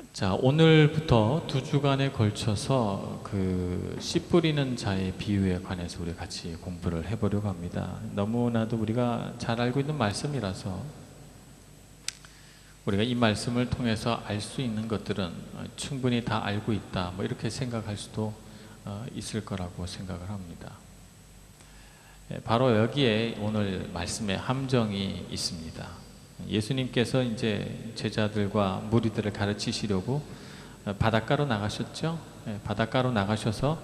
자, 오늘부터 2주간에 걸쳐서 그 씨 뿌리는 자의 비유에 관해서 우리 같이 공부를 해보려고 합니다. 너무나도 우리가 잘 알고 있는 말씀이라서 우리가 이 말씀을 통해서 알 수 있는 것들은 충분히 다 알고 있다, 뭐 이렇게 생각할 수도 있을 거라고 생각을 합니다. 바로 여기에 오늘 말씀의 함정이 있습니다. 예수님께서 이제 제자들과 무리들을 가르치시려고 바닷가로 나가셨죠. 바닷가로 나가셔서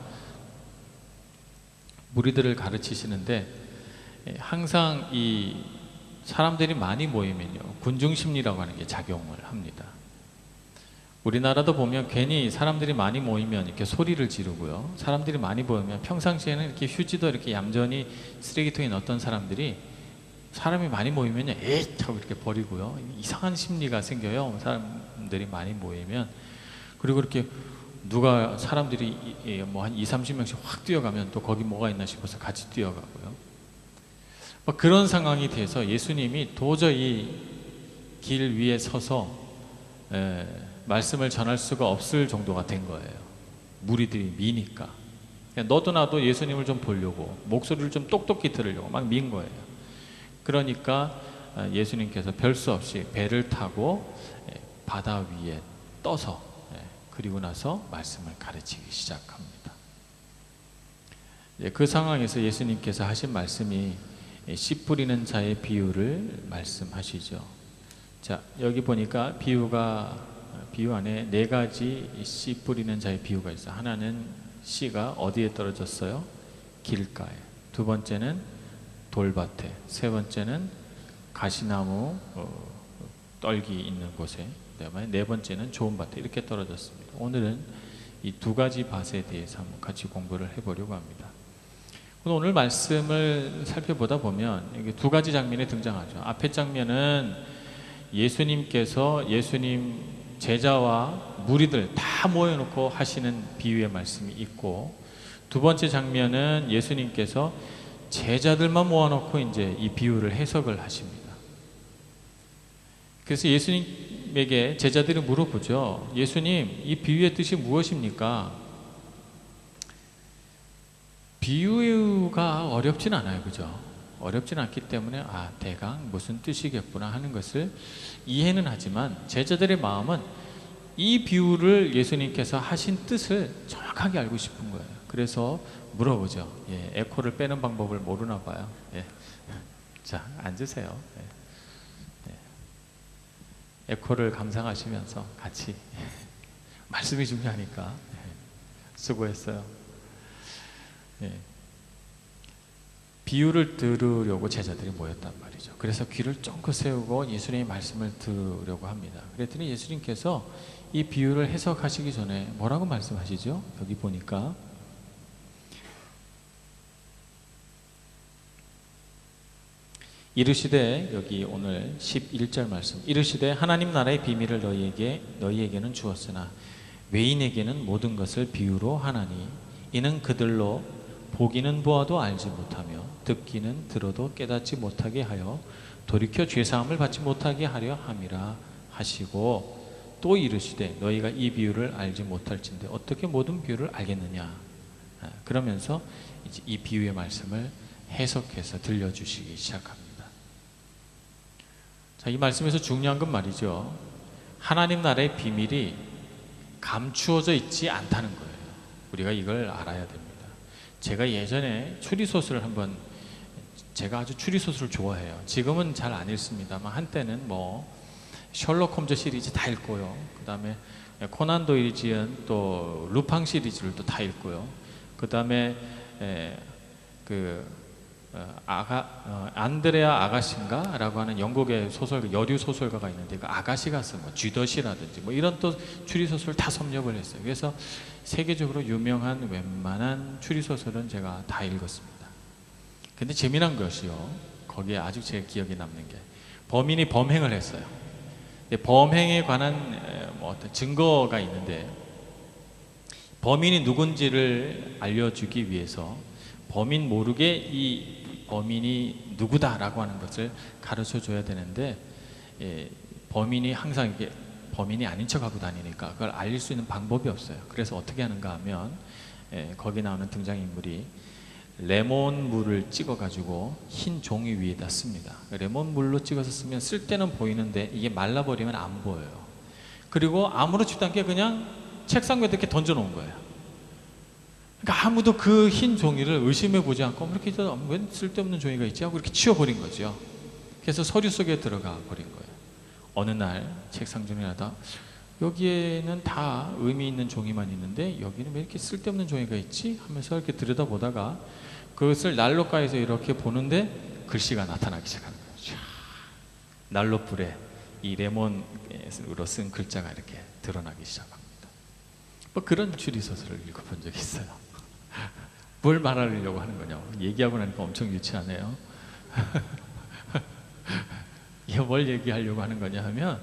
무리들을 가르치시는데 항상 이 사람들이 많이 모이면요, 군중심리라고 하는 게 작용을 합니다. 우리나라도 보면 괜히 사람들이 많이 모이면 이렇게 소리를 지르고요, 사람들이 많이 모이면 평상시에는 이렇게 휴지도 이렇게 얌전히 쓰레기통에 넣었던 사람들이 사람이 많이 모이면요, 에잇 하고 이렇게 버리고요, 이상한 심리가 생겨요. 사람들이 많이 모이면. 그리고 이렇게 누가 사람들이 뭐 한 20-30명씩 확 뛰어가면 또 거기 뭐가 있나 싶어서 같이 뛰어가고요. 그런 상황이 돼서 예수님이 도저히 길 위에 서서 말씀을 전할 수가 없을 정도가 된 거예요. 무리들이 미니까. 너도 나도 예수님을 좀 보려고, 목소리를 좀 똑똑히 들으려고 막 민 거예요. 그러니까 예수님께서 별 수 없이 배를 타고 바다 위에 떠서 그리고 나서 말씀을 가르치기 시작합니다. 그 상황에서 예수님께서 하신 말씀이 씨 뿌리는 자의 비유를 말씀하시죠. 자, 여기 보니까 비유 안에 4가지 씨 뿌리는 자의 비유가 있어요. 하나는 씨가 어디에 떨어졌어요? 길가에. 두 번째는 돌밭에. 세 번째는 가시나무 떨기 있는 곳에. 그다음에 네 번째는 좋은 밭에 이렇게 떨어졌습니다. 오늘은 이 2가지 밭에 대해서 한번 같이 공부를 해보려고 합니다. 오늘 말씀을 살펴보다 보면 이게 2가지 장면이 등장하죠. 앞에 장면은 예수님께서 예수님 제자와 무리들 다 모여놓고 하시는 비유의 말씀이 있고, 두 번째 장면은 예수님께서 제자들만 모아놓고 이제 이 비유를 해석을 하십니다. 그래서 예수님에게 제자들이 물어보죠. 예수님, 이 비유의 뜻이 무엇입니까? 비유가 어렵진 않아요, 그죠? 어렵진 않기 때문에 대강 무슨 뜻이겠구나 하는 것을 이해는 하지만 제자들의 마음은 이 비유를 예수님께서 하신 뜻을 정확하게 알고 싶은 거예요. 그래서 물어보죠. 에코를 빼는 방법을 모르나 봐요. 자, 앉으세요. 에코를 감상하시면서 같이 말씀이 중요하니까 수고했어요. 비유를 들으려고 제자들이 모였단 말이죠. 그래서 귀를 쫑긋 세우고 예수님의 말씀을 들으려고 합니다. 그랬더니 예수님께서 이 비유를 해석하시기 전에 뭐라고 말씀하시죠? 여기 보니까 이르시되, 여기 오늘 11절 말씀, 이르시되 하나님 나라의 비밀을 너희에게는 주었으나 외인에게는 모든 것을 비유로 하나니 이는 그들로 보기는 보아도 알지 못하며 듣기는 들어도 깨닫지 못하게 하여 돌이켜 죄사함을 받지 못하게 하려 함이라 하시고, 또 이르시되 너희가 이 비유를 알지 못할진대 어떻게 모든 비유를 알겠느냐. 그러면서 이제 이 비유의 말씀을 해석해서 들려주시기 시작합니다. 자, 이 말씀에서 중요한 건 말이죠, 하나님 나라의 비밀이 감추어져 있지 않다는 거예요. 우리가 이걸 알아야 됩니다. 제가 예전에 추리소설을 제가 아주 추리소설을 좋아해요. 지금은 잘 안 읽습니다만 한때는 뭐 셜록 홈즈 시리즈 다 읽고요, 그 다음에 코난 도일이 지은 또 루팡 시리즈를 또 다 읽고요, 그 다음에 안드레아 아가시인가? 라고 하는 영국의 여류 소설가가 있는데 그 아가시가 쓴 쥐덫이라든지 뭐 이런 또 추리소설 다 섭렵을 했어요. 그래서 세계적으로 유명한 웬만한 추리소설은 제가 다 읽었습니다. 근데 재미난 것이요, 거기에 아주 제 기억에 남는 게 범인이 범행을 했어요. 범행에 관한 어떤 증거가 있는데 범인이 누군지를 알려주기 위해서 범인 모르게 이 범인이 누구다라고 하는 것을 가르쳐 줘야 되는데 범인이 항상 이게 범인이 아닌 척하고 다니니까 그걸 알릴 수 있는 방법이 없어요. 그래서 어떻게 하는가 하면 거기 나오는 등장인물이 레몬물을 찍어가지고 흰 종이 위에다 씁니다. 레몬물로 찍어서 쓰면 쓸 때는 보이는데 이게 말라버리면 안 보여요. 그리고 아무렇지도 않게 그냥 책상 위에 이렇게 던져놓은 거예요. 그러니까 아무도 그 흰 종이를 의심해 보지 않고 이렇게 웬 쓸데없는 종이가 있지 하고 이렇게 치워버린 거죠. 그래서 서류 속에 들어가 버린 거예요. 어느 날 책상 정리하다 여기에는 다 의미 있는 종이만 있는데 여기는 왜 이렇게 쓸데없는 종이가 있지? 하면서 이렇게 들여다보다가 그것을 난로가에서 이렇게 보는데 글씨가 나타나기 시작하는 거예요. 난로불에 이 레몬으로 쓴 글자가 이렇게 드러나기 시작합니다. 뭐 그런 추리소설을 읽어본 적이 있어요. 뭘 말하려고 하는 거냐고 얘기하고 나니까 엄청 유치하네요. 이게 뭘 얘기하려고 하는 거냐 하면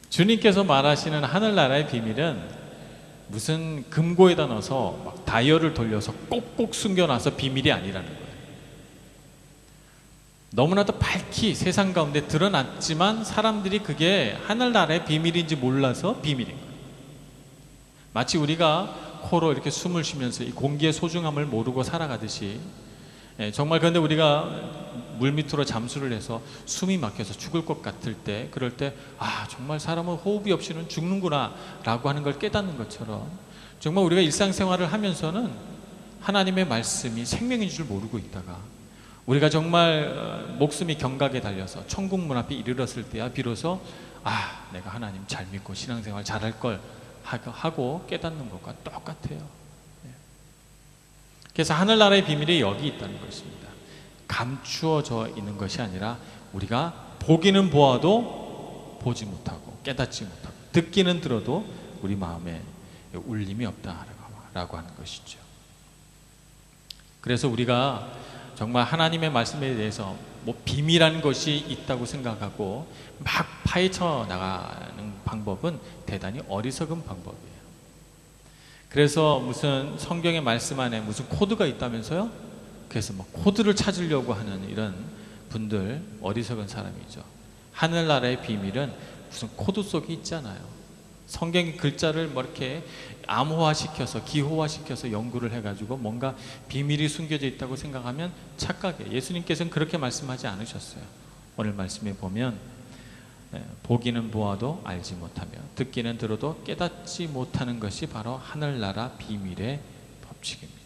주님께서 말하시는 하늘나라의 비밀은 무슨 금고에다 넣어서 막 다이얼을 돌려서 꼭꼭 숨겨놔서 비밀이 아니라는 거예요. 너무나도 밝히 세상 가운데 드러났지만 사람들이 그게 하늘나라의 비밀인지 몰라서 비밀인 거예요. 마치 우리가 코로 이렇게 숨을 쉬면서 이 공기의 소중함을 모르고 살아가듯이 정말 그런데 우리가 물밑으로 잠수를 해서 숨이 막혀서 죽을 것 같을 때 그럴 때 정말 사람은 호흡이 없이는 죽는구나 라고 하는 걸 깨닫는 것처럼 정말 우리가 일상생활을 하면서는 하나님의 말씀이 생명인 줄 모르고 있다가 우리가 정말 목숨이 경각에 달려서 천국 문 앞에 이르렀을 때야 비로소 내가 하나님 잘 믿고 신앙생활 잘할 걸 하고 깨닫는 것과 똑같아요. 그래서 하늘나라의 비밀이 여기 있다는 것입니다. 감추어져 있는 것이 아니라 우리가 보기는 보아도 보지 못하고 깨닫지 못하고 듣기는 들어도 우리 마음에 울림이 없다라고 하는 것이죠. 그래서 우리가 정말 하나님의 말씀에 대해서 뭐 비밀한 것이 있다고 생각하고 막 파헤쳐 나가는 방법은 대단히 어리석은 방법이에요. 그래서 무슨 성경의 말씀 안에 무슨 코드가 있다면서요? 그래서 막 코드를 찾으려고 하는 이런 분들 어리석은 사람이죠. 하늘나라의 비밀은 무슨 코드 속에 있잖아요. 성경의 글자를 뭐 이렇게 암호화시켜서 기호화시켜서 연구를 해가지고 뭔가 비밀이 숨겨져 있다고 생각하면 착각이에요. 예수님께서는 그렇게 말씀하지 않으셨어요. 오늘 말씀에 보면 보기는 보아도 알지 못하며 듣기는 들어도 깨닫지 못하는 것이 바로 하늘나라 비밀의 법칙입니다.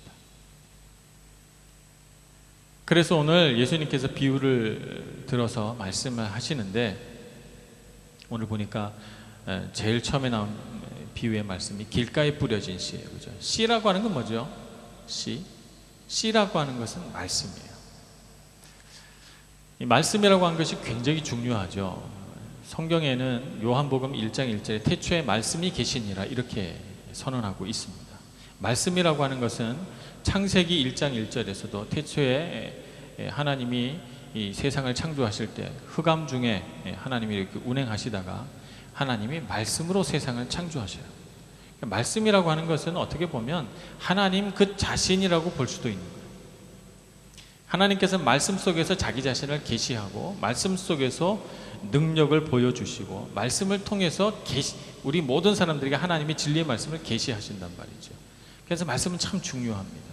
그래서 오늘 예수님께서 비유를 들어서 말씀을 하시는데 오늘 보니까 제일 처음에 나온 비유의 말씀이 길가에 뿌려진 씨예요. 그죠? 씨라고 하는 건 뭐죠? 씨라고 하는 것은 말씀이에요. 이 말씀이라고 하는 것이 굉장히 중요하죠. 성경에는 요한복음 1장 1절에 태초에 말씀이 계시니라 이렇게 선언하고 있습니다. 말씀이라고 하는 것은 창세기 1장 1절에서도 태초에 하나님이 이 세상을 창조하실 때 흑암 중에 하나님이 이렇게 운행하시다가 하나님이 말씀으로 세상을 창조하셔요. 말씀이라고 하는 것은 어떻게 보면 하나님 그 자신이라고 볼 수도 있는 거예요. 하나님께서 말씀 속에서 자기 자신을 계시하고 말씀 속에서 능력을 보여주시고 말씀을 통해서 우리 모든 사람들에게 하나님이 진리의 말씀을 계시하신단 말이죠. 그래서 말씀은 참 중요합니다.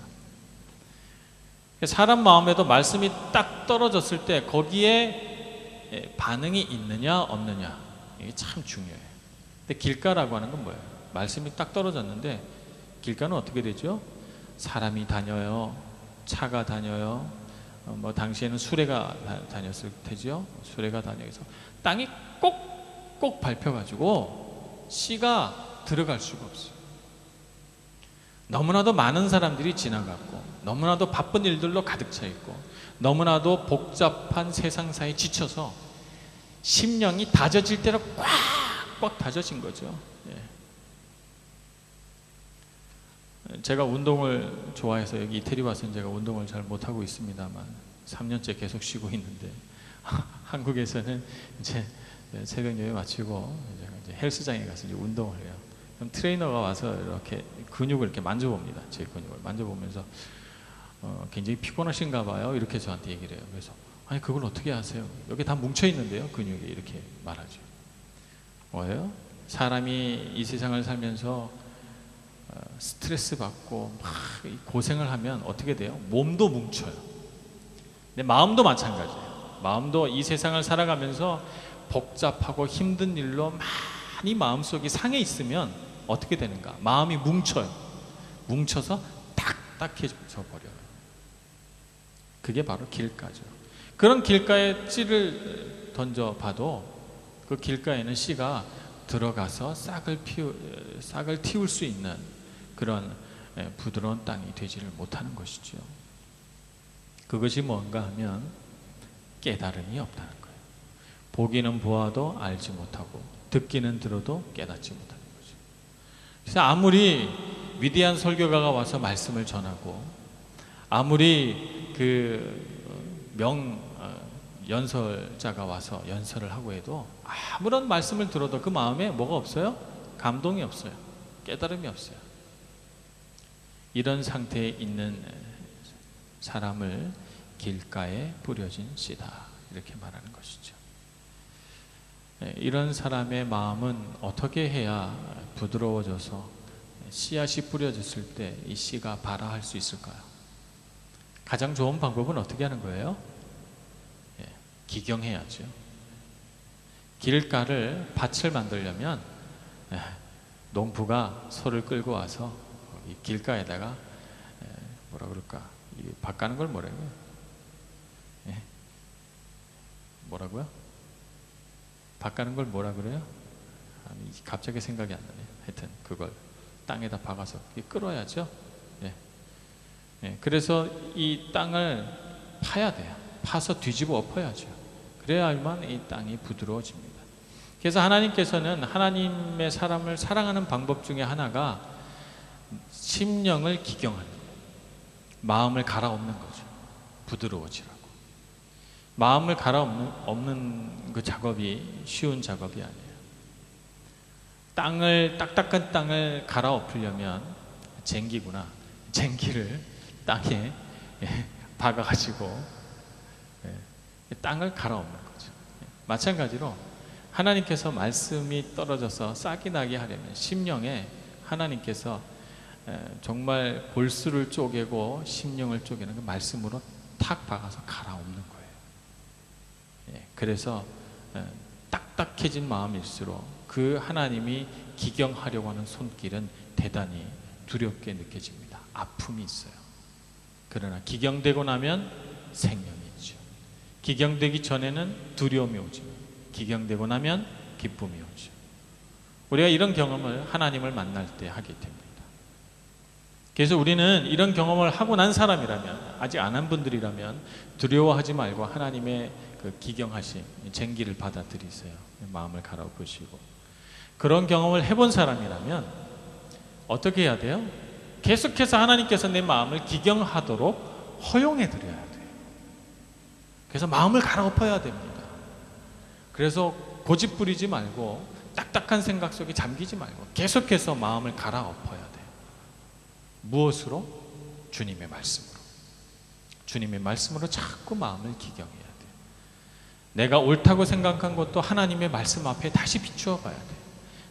사람 마음에도 말씀이 딱 떨어졌을 때 거기에 반응이 있느냐 없느냐 이게 참 중요해요. 근데 길가라고 하는 건 뭐예요? 말씀이 딱 떨어졌는데 길가는 어떻게 되죠? 사람이 다녀요, 차가 다녀요, 뭐 당시에는 수레가 다녔을 테죠. 수레가 다녀서 땅이 꼭꼭 밟혀가지고 씨가 들어갈 수가 없어요. 너무나도 많은 사람들이 지나갔고 너무나도 바쁜 일들로 가득 차 있고 너무나도 복잡한 세상사에 지쳐서 심령이 다져질 대로 꽉꽉 다져진 거죠. 제가 운동을 좋아해서 여기 이태리 와서는 제가 운동을 잘 못하고 있습니다만 3년째 계속 쉬고 있는데 한국에서는 이제 새벽 예배 마치고 이제 헬스장에 가서 이제 운동을 해요. 그럼 트레이너가 와서 이렇게 근육을 이렇게 만져봅니다. 제 근육을 만져보면서 굉장히 피곤하신가 봐요. 이렇게 저한테 얘기를 해요. 그래서 아니 그걸 어떻게 하세요? 여기 다 뭉쳐 있는데요. 근육이 이렇게 말하죠. 뭐예요? 사람이 이 세상을 살면서 스트레스 받고 막 고생을 하면 어떻게 돼요? 몸도 뭉쳐요. 근데 마음도 마찬가지예요. 마음도 이 세상을 살아가면서 복잡하고 힘든 일로 많이 마음속이 상해 있으면 어떻게 되는가? 마음이 뭉쳐요. 뭉쳐서 딱딱해져 버려요. 그게 바로 길가죠. 그런 길가에 찌를 던져봐도 그 길가에는 씨가 들어가서 싹을 틔울 수 있는 그런 부드러운 땅이 되지를 못하는 것이죠. 그것이 뭔가 하면 깨달음이 없다는 거예요. 보기는 보아도 알지 못하고 듣기는 들어도 깨닫지 못하는 거죠. 그래서 아무리 위대한 설교가가 와서 말씀을 전하고 아무리 연설자가 와서 연설을 하고 해도 아무런 말씀을 들어도 그 마음에 뭐가 없어요? 감동이 없어요. 깨달음이 없어요. 이런 상태에 있는 사람을 길가에 뿌려진 씨다, 이렇게 말하는 것이죠. 이런 사람의 마음은 어떻게 해야 부드러워져서 씨앗이 뿌려졌을 때 이 씨가 발아할 수 있을까요? 가장 좋은 방법은 어떻게 하는 거예요? 기경해야죠. 길가를 밭을 만들려면 농부가 소를 끌고 와서 이 길가에다가 뭐라 그럴까? 밭 가는 걸 뭐라고요? 뭐라고요? 밭 가는 걸 뭐라 그래요? 갑자기 생각이 안 나네. 하여튼 그걸 땅에다 박아서 끌어야죠. 그래서 이 땅을 파야 돼요. 파서 뒤집어 엎어야죠. 그래야만 이 땅이 부드러워집니다. 그래서 하나님께서는 하나님의 사람을 사랑하는 방법 중에 하나가 심령을 기경하는 거예요. 마음을 갈아엎는 거죠. 부드러워지라고. 마음을 갈아엎는 그 작업이 쉬운 작업이 아니에요. 딱딱한 땅을 갈아엎으려면 쟁기를 땅에 박아가지고 땅을 갈아엎는 거죠. 마찬가지로 하나님께서 말씀이 떨어져서 싹이 나게 하려면 심령에 하나님께서 정말 골수를 쪼개고 심령을 쪼개는 그 말씀으로 탁 박아서 갈아엎는 거예요. 그래서 딱딱해진 마음일수록 그 하나님이 기경하려고 하는 손길은 대단히 두렵게 느껴집니다. 아픔이 있어요. 그러나 기경되고 나면 생명이 있죠. 기경되기 전에는 두려움이 오죠. 기경되고 나면 기쁨이 오죠. 우리가 이런 경험을 하나님을 만날 때 하게 됩니다. 그래서 우리는 이런 경험을 하고 난 사람이라면, 아직 안 한 분들이라면 두려워하지 말고 하나님의 그 기경하심, 쟁기를 받아들이세요. 마음을 갈아엎으시고. 그런 경험을 해본 사람이라면 어떻게 해야 돼요? 계속해서 하나님께서 내 마음을 기경하도록 허용해 드려야 돼요. 그래서 마음을 갈아엎어야 됩니다. 그래서 고집 부리지 말고 딱딱한 생각 속에 잠기지 말고 계속해서 마음을 갈아엎어야 돼요. 무엇으로? 주님의 말씀으로. 주님의 말씀으로 자꾸 마음을 기경해야 돼요. 내가 옳다고 생각한 것도 하나님의 말씀 앞에 다시 비추어 봐야 돼요.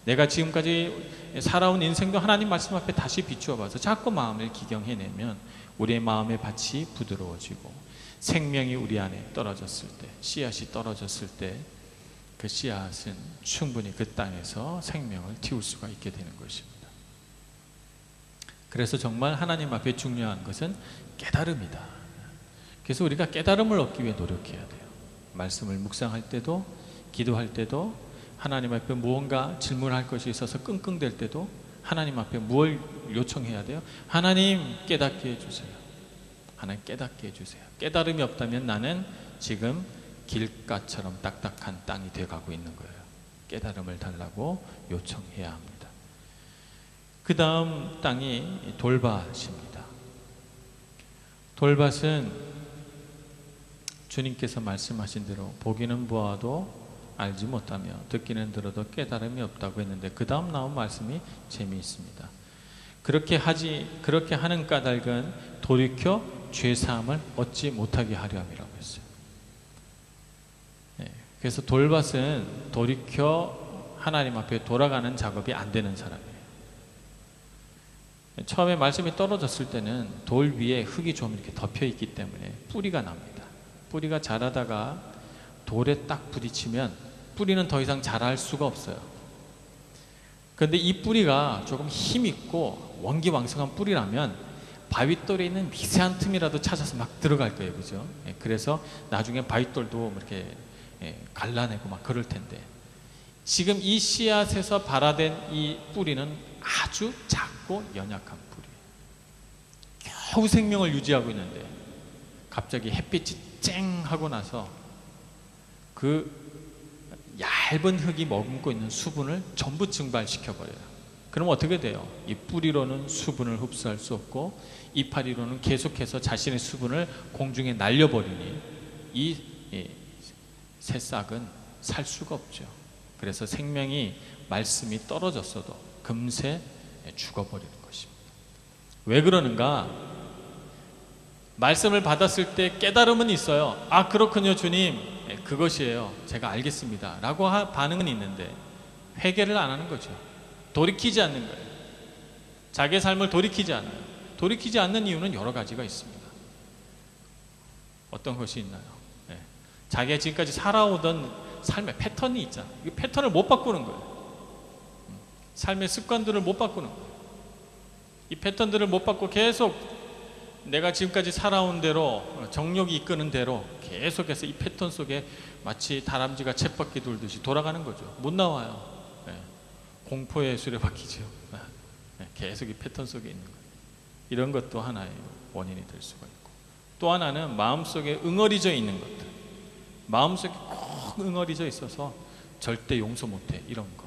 내가 지금까지 살아온 인생도 하나님 말씀 앞에 다시 비추어 봐서 자꾸 마음을 기경해내면 우리의 마음의 밭이 부드러워지고 생명이 우리 안에 떨어졌을 때, 씨앗이 떨어졌을 때 그 씨앗은 충분히 그 땅에서 생명을 틔울 수가 있게 되는 것입니다. 그래서 정말 하나님 앞에 중요한 것은 깨달음이다. 그래서 우리가 깨달음을 얻기 위해 노력해야 돼요. 말씀을 묵상할 때도, 기도할 때도, 하나님 앞에 무언가 질문할 것이 있어서 끙끙댈 때도 하나님 앞에 무엇을 요청해야 돼요? 하나님 깨닫게 해주세요. 하나님 깨닫게 해주세요. 깨달음이 없다면 나는 지금 길가처럼 딱딱한 땅이 돼가고 있는 거예요. 깨달음을 달라고 요청해야 합니다. 그 다음 땅이 돌밭입니다. 돌밭은 주님께서 말씀하신 대로 보기는 보아도 알지 못하며 듣기는 들어도 깨달음이 없다고 했는데 그 다음 나온 말씀이 재미있습니다. 그렇게 하는 까닭은 돌이켜 죄사함을 얻지 못하게 하려 함이라고 했어요. 그래서 돌밭은 돌이켜 하나님 앞에 돌아가는 작업이 안 되는 사람이에요. 처음에 말씀이 떨어졌을 때는 돌 위에 흙이 좀 이렇게 덮여 있기 때문에 뿌리가 납니다. 뿌리가 자라다가 돌에 딱 부딪히면 뿌리는 더 이상 자랄 수가 없어요. 그런데 이 뿌리가 조금 힘있고 원기왕성한 뿌리라면 바윗돌에 있는 미세한 틈이라도 찾아서 막 들어갈 거예요. 그죠? 그래서 나중에 바윗돌도 이렇게 갈라내고 막 그럴 텐데, 지금 이 씨앗에서 발화된 이 뿌리는 아주 작고 연약한 뿌리, 겨우 생명을 유지하고 있는데 갑자기 햇빛이 쨍 하고 나서 그 얇은 흙이 머금고 있는 수분을 전부 증발시켜 버려요. 그럼 어떻게 돼요? 이 뿌리로는 수분을 흡수할 수 없고 이파리로는 계속해서 자신의 수분을 공중에 날려버리니 이 새싹은 살 수가 없죠. 그래서 생명이, 말씀이 떨어졌어도 금세 죽어버리는 것입니다. 왜 그러는가? 말씀을 받았을 때 깨달음은 있어요. 아, 그렇군요 주님, 그것이에요, 제가 알겠습니다 라고 반응은 있는데 회개를 안 하는 거죠. 돌이키지 않는 거예요. 자기의 삶을 돌이키지 않아요. 돌이키지 않는 이유는 여러 가지가 있습니다. 어떤 것이 있나요? 자기가 지금까지 살아오던 삶의 패턴이 있잖아요. 이 패턴을 못 바꾸는 거예요. 삶의 습관들을 못 바꾸는 거예요. 이 패턴들을 못 바꾸고 계속 내가 지금까지 살아온 대로, 정욕이 이끄는 대로 계속해서 이 패턴 속에 마치 다람쥐가 쳇바퀴 돌듯이 돌아가는 거죠. 못 나와요. 공포의 수레바퀴죠. 계속 이 패턴 속에 있는 거예요. 이런 것도 하나의 원인이 될 수가 있고, 또 하나는 마음속에 응어리져 있는 것들, 마음속에 꼭 응어리져 있어서 절대 용서 못해, 이런 거.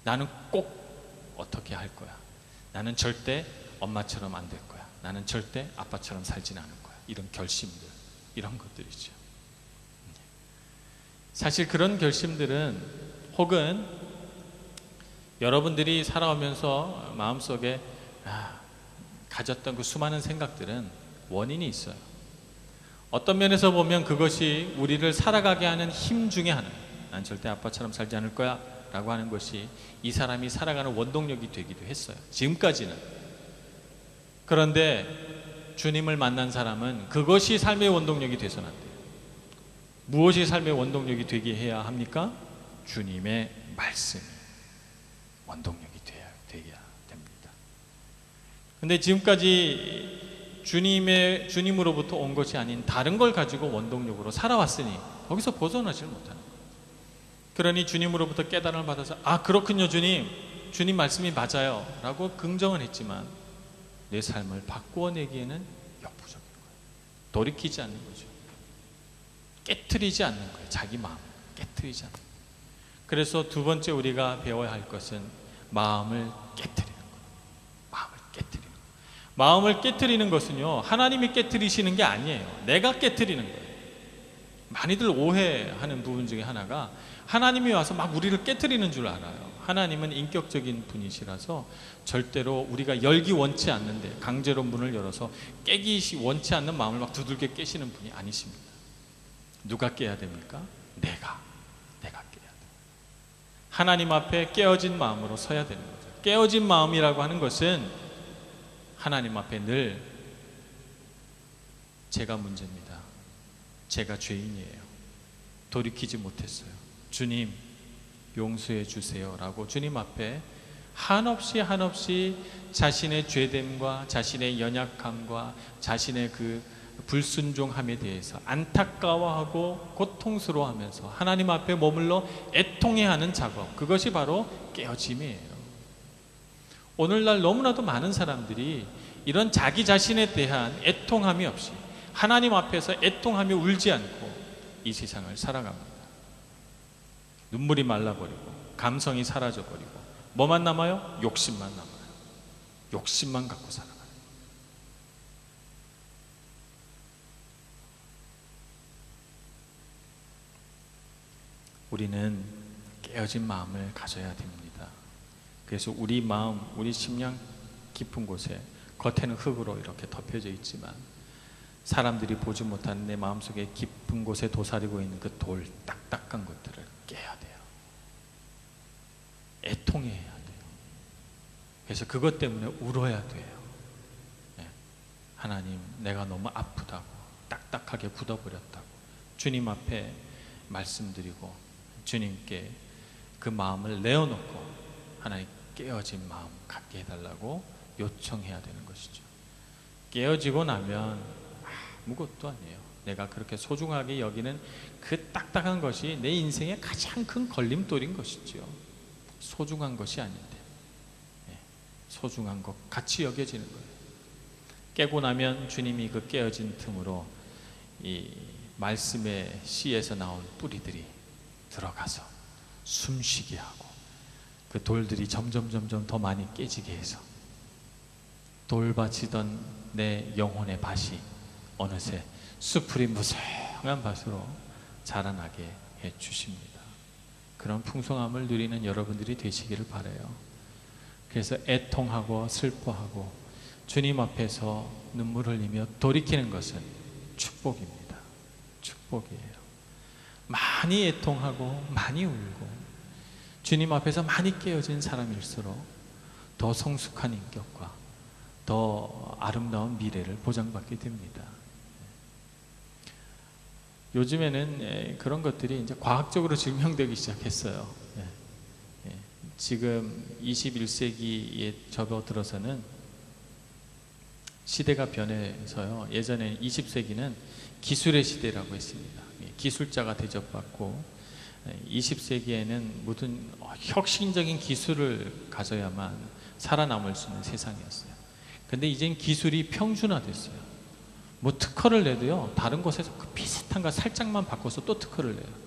나는 꼭 어떻게 할 거야, 나는 절대 엄마처럼 안 될 거야, 나는 절대 아빠처럼 살진 않을 거야, 이런 결심들, 이런 것들이죠. 사실 그런 결심들은, 혹은 여러분들이 살아오면서 마음속에 가졌던 그 수많은 생각들은 원인이 있어요. 어떤 면에서 보면 그것이 우리를 살아가게 하는 힘 중에 하나예요. 난 절대 아빠처럼 살지 않을 거야 라고 하는 것이 이 사람이 살아가는 원동력이 되기도 했어요, 지금까지는. 그런데 주님을 만난 사람은 그것이 삶의 원동력이 돼서는 안 돼요. 무엇이 삶의 원동력이 되게 해야 합니까? 주님의 말씀이 원동력이 돼야 됩니다. 근데 지금까지 주님으로부터 온 것이 아닌 다른 걸 가지고 원동력으로 살아왔으니 거기서 벗어나질 못하는 거예요. 그러니 주님으로부터 깨달음을 받아서, 아, 그렇군요 주님, 주님 말씀이 맞아요 라고 긍정은 했지만 내 삶을 바꾸어내기에는 역부족인 거예요. 돌이키지 않는 거죠. 깨트리지 않는 거예요. 자기 마음을 깨트리지 않는 거예요. 그래서 두 번째 우리가 배워야 할 것은 마음을 깨트리는 거예요. 마음을 깨트리는 거예요. 마음을 깨트리는 것은요, 하나님이 깨트리시는 게 아니에요. 내가 깨트리는 거예요. 많이들 오해하는 부분 중에 하나가 하나님이 와서 막 우리를 깨트리는 줄 알아요. 하나님은 인격적인 분이시라서 절대로 우리가 열기 원치 않는데 강제로 문을 열어서 깨기 원치 않는 마음을 막 두들겨 깨시는 분이 아니십니다. 누가 깨야 됩니까? 내가 깨야 돼요. 하나님 앞에 깨어진 마음으로 서야 되는 거죠. 깨어진 마음이라고 하는 것은 하나님 앞에 늘 제가 문제입니다, 제가 죄인이에요, 돌이키지 못했어요, 주님 용서해 주세요 라고 주님 앞에 한없이 자신의 죄됨과 자신의 연약함과 자신의 그 불순종함에 대해서 안타까워하고 고통스러워하면서 하나님 앞에 머물러 애통해하는 작업, 그것이 바로 깨어짐이에요. 오늘날 너무나도 많은 사람들이 이런 자기 자신에 대한 애통함이 없이 하나님 앞에서 애통하며 울지 않고 이 세상을 살아갑니다. 눈물이 말라버리고 감성이 사라져버리고 뭐만 남아요? 욕심만 남아요. 욕심만 갖고 살아가요. 우리는 깨어진 마음을 가져야 됩니다. 그래서 우리 마음, 우리 심령 깊은 곳에, 겉에는 흙으로 이렇게 덮여져 있지만 사람들이 보지 못하는 내 마음속에 깊은 곳에 도사리고 있는 그 돌, 딱딱한 것들을 깨야 돼요. 애통해야 돼요. 그래서 그것 때문에 울어야 돼요. 하나님, 내가 너무 아프다고, 딱딱하게 굳어버렸다고 주님 앞에 말씀드리고 주님께 그 마음을 내어놓고 하나님 깨어진 마음 갖게 해달라고 요청해야 되는 것이죠. 깨어지고 나면 아무것도 아니에요. 내가 그렇게 소중하게 여기는 그 딱딱한 것이 내 인생의 가장 큰 걸림돌인 것이죠. 소중한 것이 아닌데 소중한 것 같이 여겨지는 거예요. 깨고 나면 주님이 그 깨어진 틈으로 이 말씀의 씨에서 나온 뿌리들이 들어가서 숨쉬게 하고 그 돌들이 점점 더 많이 깨지게 해서 돌밭이던 내 영혼의 밭이 어느새 수풀이 무성한 밭으로 자라나게 해 주십니다. 그런 풍성함을 누리는 여러분들이 되시기를 바라요. 그래서 애통하고 슬퍼하고 주님 앞에서 눈물 흘리며 돌이키는 것은 축복입니다. 축복이에요. 많이 애통하고 많이 울고 주님 앞에서 많이 깨어진 사람일수록 더 성숙한 인격과 더 아름다운 미래를 보장받게 됩니다. 요즘에는 그런 것들이 이제 과학적으로 증명되기 시작했어요. 지금 21세기에 접어들어서는 시대가 변해서요. 예전에 20세기는 기술의 시대라고 했습니다. 기술자가 대접받고 20세기에는 무슨 혁신적인 기술을 가져야만 살아남을 수 있는 세상이었어요. 근데 이젠 기술이 평준화됐어요. 뭐 특허를 내도요, 다른 곳에서 그 비슷한 거 살짝만 바꿔서 또 특허를 내요.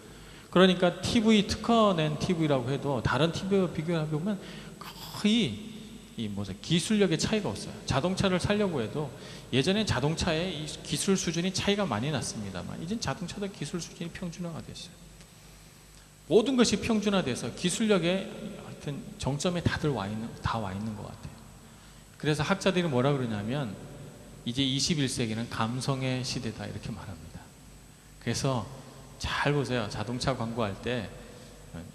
그러니까 TV 특허 낸 TV라고 해도 다른 TV와 비교해 보면 거의 기술력의 차이가 없어요. 자동차를 사려고 해도 예전에 자동차의 기술 수준이 차이가 많이 났습니다만 이젠 자동차도 기술 수준이 평준화가 됐어요. 모든 것이 평준화돼서 기술력의 하여튼 정점에 다들 와 있는 것 같아요. 그래서 학자들이 뭐라 그러냐면 이제 21세기는 감성의 시대다 이렇게 말합니다. 그래서 잘 보세요. 자동차 광고할 때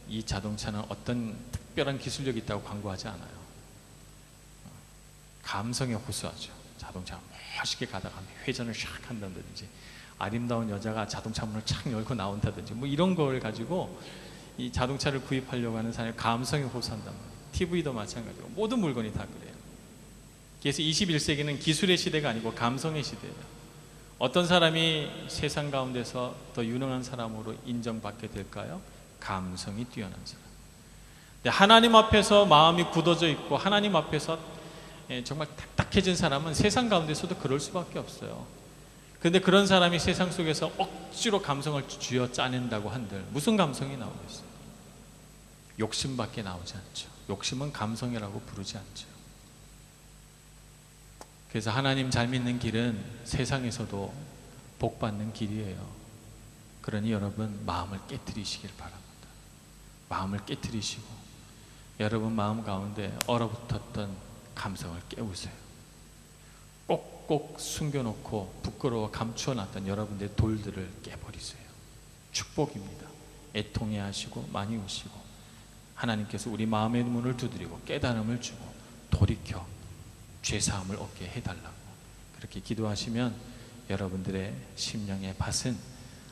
이 자동차는 어떤 특별한 기술력이 있다고 광고하지 않아요. 감성에 호소하죠. 자동차 멋있게 가다가 회전을 샥 한다든지 아름다운 여자가 자동차 문을 착 열고 나온다든지 뭐 이런 걸 가지고 이 자동차를 구입하려고 하는 사람이 감성에 호소한단 말이에요. TV도 마찬가지고 모든 물건이 다 그래요. 그래서 21세기는 기술의 시대가 아니고 감성의 시대예요. 어떤 사람이 세상 가운데서 더 유능한 사람으로 인정받게 될까요? 감성이 뛰어난 사람. 근데 하나님 앞에서 마음이 굳어져 있고 하나님 앞에서 정말 딱딱해진 사람은 세상 가운데서도 그럴 수밖에 없어요. 그런데 그런 사람이 세상 속에서 억지로 감성을 쥐어 짜낸다고 한들 무슨 감성이 나오겠어요? 욕심밖에 나오지 않죠. 욕심은 감성이라고 부르지 않죠. 그래서 하나님 잘 믿는 길은 세상에서도 복 받는 길이에요. 그러니 여러분 마음을 깨트리시길 바랍니다. 마음을 깨트리시고 여러분 마음 가운데 얼어붙었던 감성을 깨우세요. 꼭꼭 숨겨놓고 부끄러워 감추어놨던 여러분들의 돌들을 깨버리세요. 축복입니다. 애통해 하시고 많이 우시고 하나님께서 우리 마음의 문을 두드리고 깨달음을 주고 돌이켜 죄사함을 얻게 해달라고 그렇게 기도하시면 여러분들의 심령의 밭은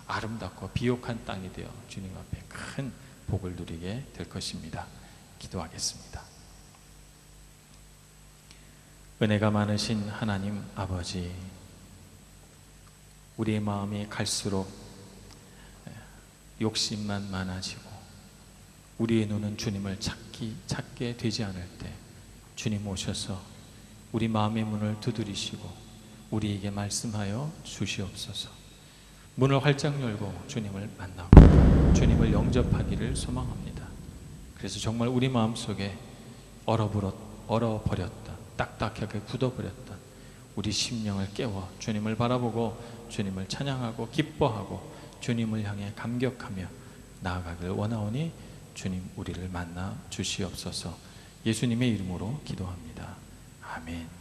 아름답고 비옥한 땅이 되어 주님 앞에 큰 복을 누리게 될 것입니다. 기도하겠습니다. 은혜가 많으신 하나님 아버지, 우리의 마음이 갈수록 욕심만 많아지고 우리의 눈은 주님을 찾게 되지 않을 때 주님 오셔서 우리 마음의 문을 두드리시고 우리에게 말씀하여 주시옵소서. 문을 활짝 열고 주님을 만나고 주님을 영접하기를 소망합니다. 그래서 정말 우리 마음속에 얼어버렸다, 딱딱하게 굳어버렸던 우리 심령을 깨워 주님을 바라보고 주님을 찬양하고 기뻐하고 주님을 향해 감격하며 나아가길 원하오니 주님 우리를 만나 주시옵소서. 예수님의 이름으로 기도합니다. 아멘.